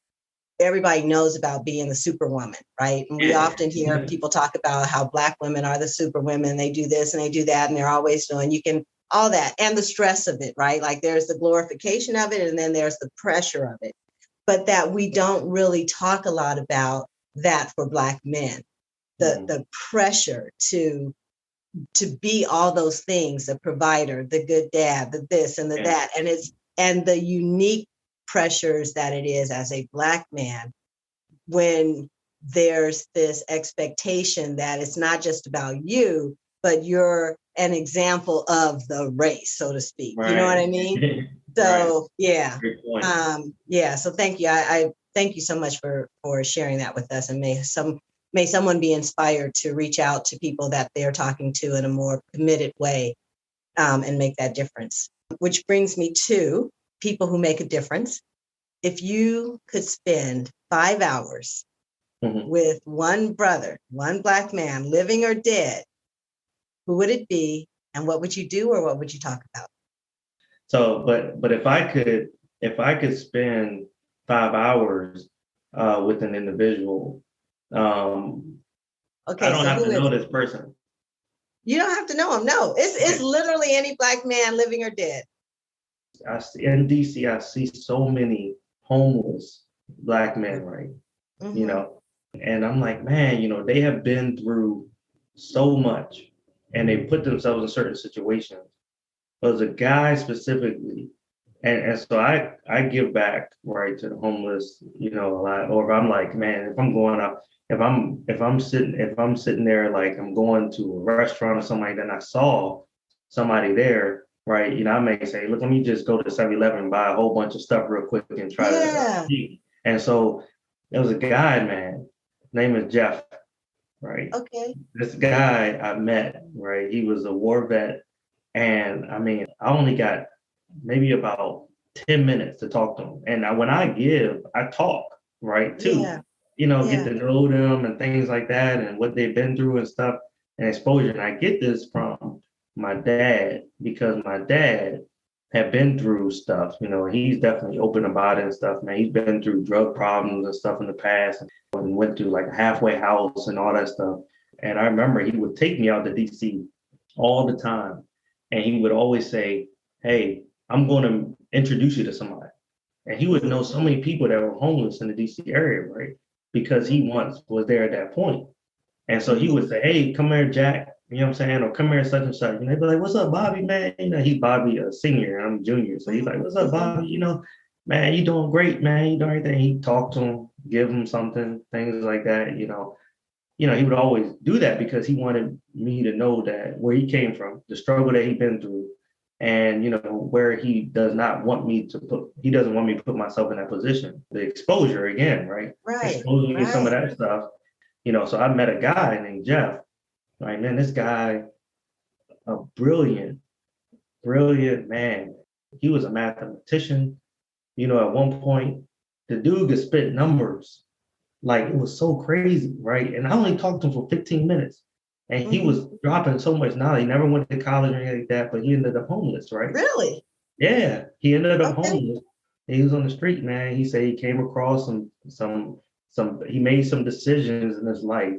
everybody knows about being the superwoman, right? And we often hear people talk about how Black women are the superwomen. They do this and they do that, and they're always doing, you can, all that, and the stress of it, right? Like there's the glorification of it, and then there's the pressure of it. But that we don't really talk a lot about that for Black men, the pressure to be all those things, the provider, the good dad, the this and the that, and the unique pressures that it is as a Black man when there's this expectation that it's not just about you, but you're an example of the race, so to speak. Right. You know what I mean? So yeah. Yeah. So thank you. I thank you so much for sharing that with us, and may someone be inspired to reach out to people that they're talking to in a more committed way, and make that difference. Which brings me to people who make a difference. If you could spend 5 hours with one brother, one Black man, living or dead, who would it be, and what would you do, or what would you talk about? So, but if I could spend 5 hours with an individual, okay, I don't have to know this person. You don't have to know him. No, it's literally any Black man, living or dead. In DC, I see so many homeless Black men, right? You know, and I'm like, man, they have been through so much, and they put themselves in certain situations. But as a guy specifically, and so I give back, right, to the homeless, a lot. Or if I'm like, man, if I'm going out, if I'm sitting there, like I'm going to a restaurant or something like that, and I saw somebody there, right, I may say, look, let me just go to 7-Eleven and buy a whole bunch of stuff real quick and try to eat. And so there was a guy, man, name is Jeff, right? Okay. This guy I met, right, he was a war vet. And I mean, I only got maybe about 10 minutes to talk to them. And when I give, I talk, right, too. Get to know them and things like that, and what they've been through and stuff, and exposure. And I get this from my dad, because my dad had been through stuff. He's definitely open about it and stuff, man. He's been through drug problems and stuff in the past, and went through like a halfway house and all that stuff. And I remember he would take me out to DC all the time. And he would always say, hey, I'm going to introduce you to somebody. And he would know so many people that were homeless in the DC area, right? Because he once was there at that point. And so he would say, hey, come here, Jack. You know what I'm saying? Or come here, such and such. And they'd be like, what's up, Bobby, man? He's Bobby, a senior, and I'm a junior. So he's like, what's up, Bobby? Man, you doing great, man. You doing everything. He'd talk to him, give him something, things like that, he would always do that because he wanted me to know that where he came from, the struggle that he'd been through, and where he doesn't want me to put myself in that position. The exposure again, right? Exposing me to some of that stuff. So I met a guy named Jeff. Right, man, this guy, a brilliant man. He was a mathematician. At one point, the dude could spit numbers. Like, it was so crazy, right? And I only talked to him for 15 minutes. And he was dropping so much knowledge. He never went to college or anything like that, but he ended up homeless, right? Really? Yeah, he ended up homeless. He was on the street, man. He said he came across he made some decisions in his life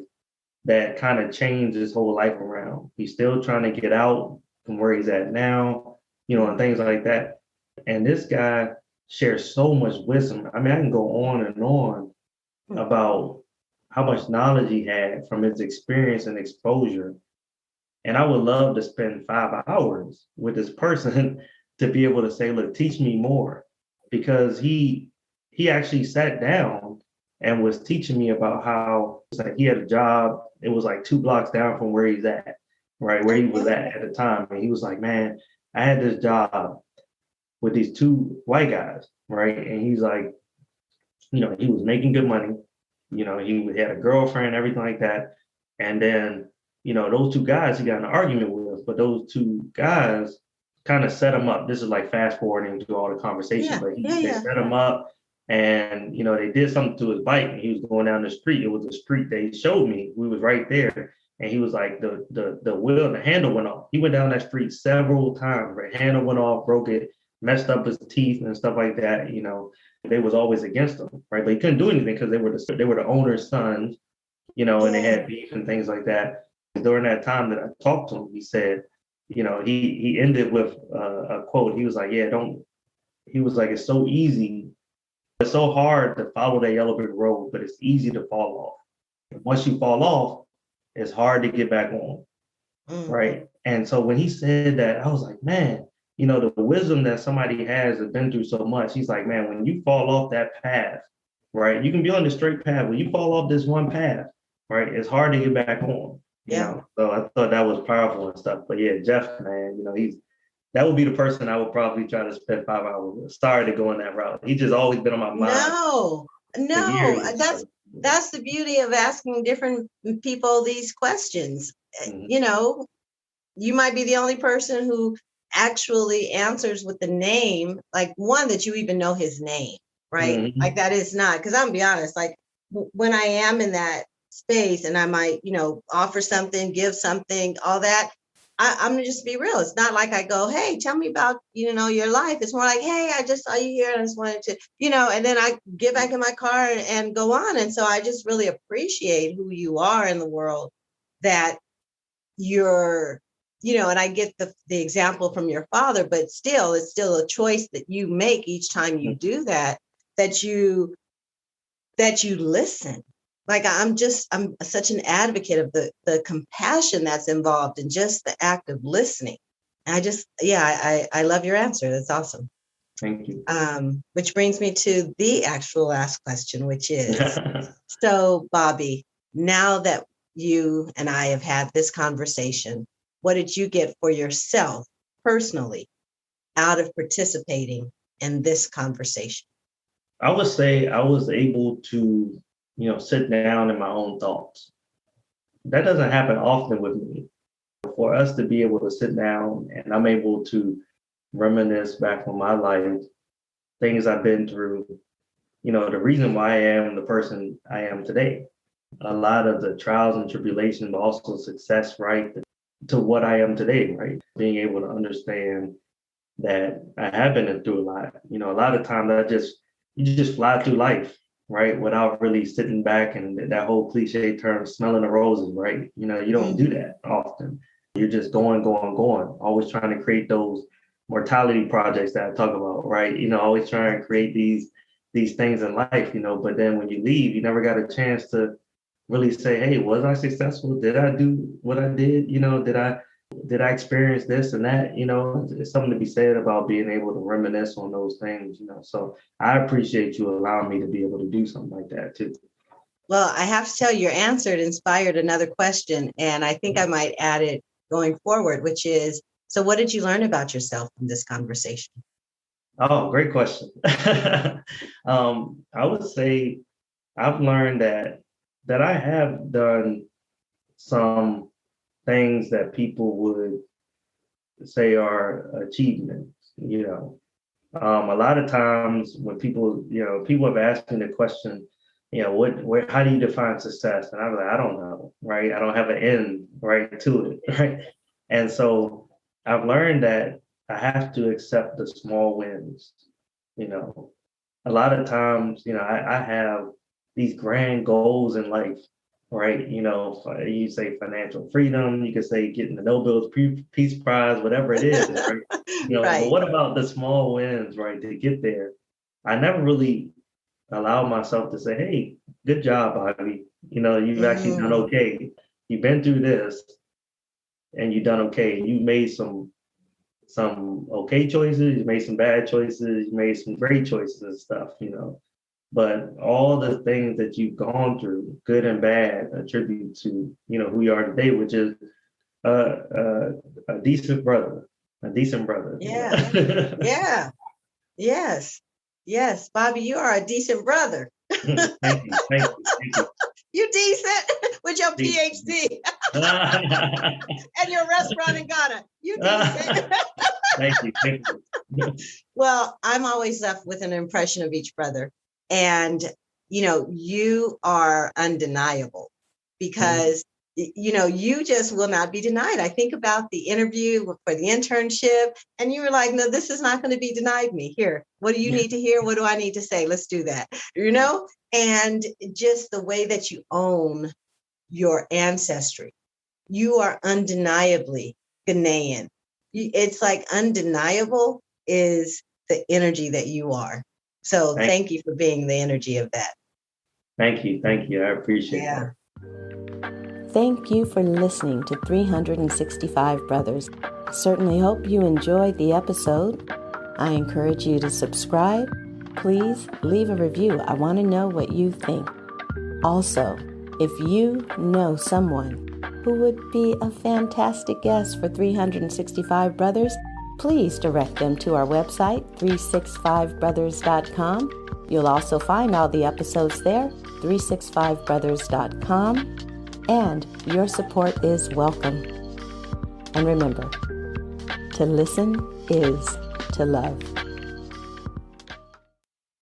that kind of changed his whole life around. He's still trying to get out from where he's at now, and things like that. And this guy shares so much wisdom. I mean, I can go on and on about how much knowledge he had from his experience and exposure. And I would love to spend 5 hours with this person to be able to say, look, teach me more. Because he actually sat down and was teaching me about how he had a job. It was like 2 blocks down from where he's at, right? Where he was at the time. And he was like, man, I had this job with these 2 white guys, right? And he's like, he was making good money. He had a girlfriend, everything like that. And then, those 2 guys he got in an argument with, but those 2 guys kind of set him up. This is like fast forwarding through all the conversation, Yeah, but yeah, they yeah. set him up, and they did something to his bike, and he was going down the street. It was a street they showed me. We was right there, and he was like the handle went off. He went down that street several times. Right, handle went off, broke it, messed up his teeth and stuff like that. They was always against him, right? But he couldn't do anything because they were the owner's sons, and they Yeah. had beef and things like that. During that time that I talked to him, he said, he ended with a quote. He was like, "Yeah, don't." He was like, "It's so easy. It's so hard to follow that yellow brick road, but it's easy to fall off. And once you fall off, it's hard to get back on." Mhm. Right. And so when he said that, I was like, man, the wisdom that somebody has that's been through so much. He's like, man, when you fall off that path, right, you can be on the straight path. When you fall off this one path, right, it's hard to get back on. Yeah. So I thought that was powerful and stuff. But yeah, Jeff, man, that would be the person I would probably try to spend 5 hours with. Sorry to go in that route. He's just always been on my mind No, for no, years and that's stuff. that's the beauty of asking different people these questions. Mhm. You know, you might be the only person who actually answers with the name, like one that you even know his name, right? Like Mhm. that is not, because I'm gonna be honest, like when I am in that space and I might, offer something, give something, all that. I'm gonna just be real. It's not like I go, hey, tell me about, your life. It's more like, hey, I just saw you here and I just wanted to, and then I get back in my car and go on. And so I just really appreciate who you are in the world, that you're, and I get the example from your father, but still, it's still a choice that you make each time you do that, that you listen. Like I'm such an advocate of the compassion that's involved in just the act of listening. And I love your answer. That's awesome. Thank you. Which brings me to the actual last question, which is, so Bobby, now that you and I have had this conversation, what did you get for yourself personally out of participating in this conversation? I would say I was able to, sit down in my own thoughts. That doesn't happen often with me. For us to be able to sit down and I'm able to reminisce back on my life, things I've been through, the reason why I am the person I am today. A lot of the trials and tribulations, but also success, right, to what I am today, right? Being able to understand that I have been through a lot. A lot of times you just fly through life, right? Without really sitting back and that whole cliche term, smelling the roses, right? You don't do that often. You're just going, going, going, always trying to create those mortality projects that I talk about, right? Always trying to create these things in life, but then when you leave, you never got a chance to really say, hey, was I successful? Did I do what I did? Did I experience this and that? It's something to be said about being able to reminisce on those things, So I appreciate you allowing me to be able to do something like that too. Well, I have to tell you, your answer inspired another question, and I think I might add it going forward, which is, so what did you learn about yourself from this conversation? Oh, great question. I would say I've learned that I have done some things that people would say are achievements, a lot of times when people have asked me the question, how do you define success? And I'm like, I don't know, right? I don't have an end, right, to it, right? And so I've learned that I have to accept the small wins, you know. A lot of times, I have these grand goals in life, right? You say financial freedom, you could say getting the Nobel Peace Prize, whatever it is, right? But Right. what about the small wins, right, to get there? I never really allowed myself to say, hey, good job, Bobby. You've actually done Mm, okay. You've been through this and you've done okay. You made some okay choices, you made some bad choices, you made some great choices and stuff, But all the things that you've gone through, good and bad, attribute to, who you are today, which is a decent brother, a decent brother. yeah. Yeah. Yes. Yes. Bobby, you are a decent brother. Thank you, thank you, thank you. You decent with your PhD and your restaurant in Ghana. You decent. Thank you. Thank you. Well, I'm always left with an impression of each brother. And, you are undeniable because, you just will not be denied. I think about the interview for the internship, and you were like, no, this is not going to be denied me. Here, what do you need to hear? What do I need to say? Let's do that. And just the way that you own your ancestry. You are undeniably Ghanaian. It's like undeniable is the energy that you are. So thank you for being the energy of that. Thank you. Thank you. I appreciate that. Thank you for listening to 365 Brothers. I certainly hope you enjoyed the episode. I encourage you to subscribe. Please leave a review. I want to know what you think. Also, if you know someone who would be a fantastic guest for 365 Brothers, please direct them to our website, 365brothers.com. You'll also find all the episodes there, 365brothers.com. And your support is welcome. And remember, to listen is to love.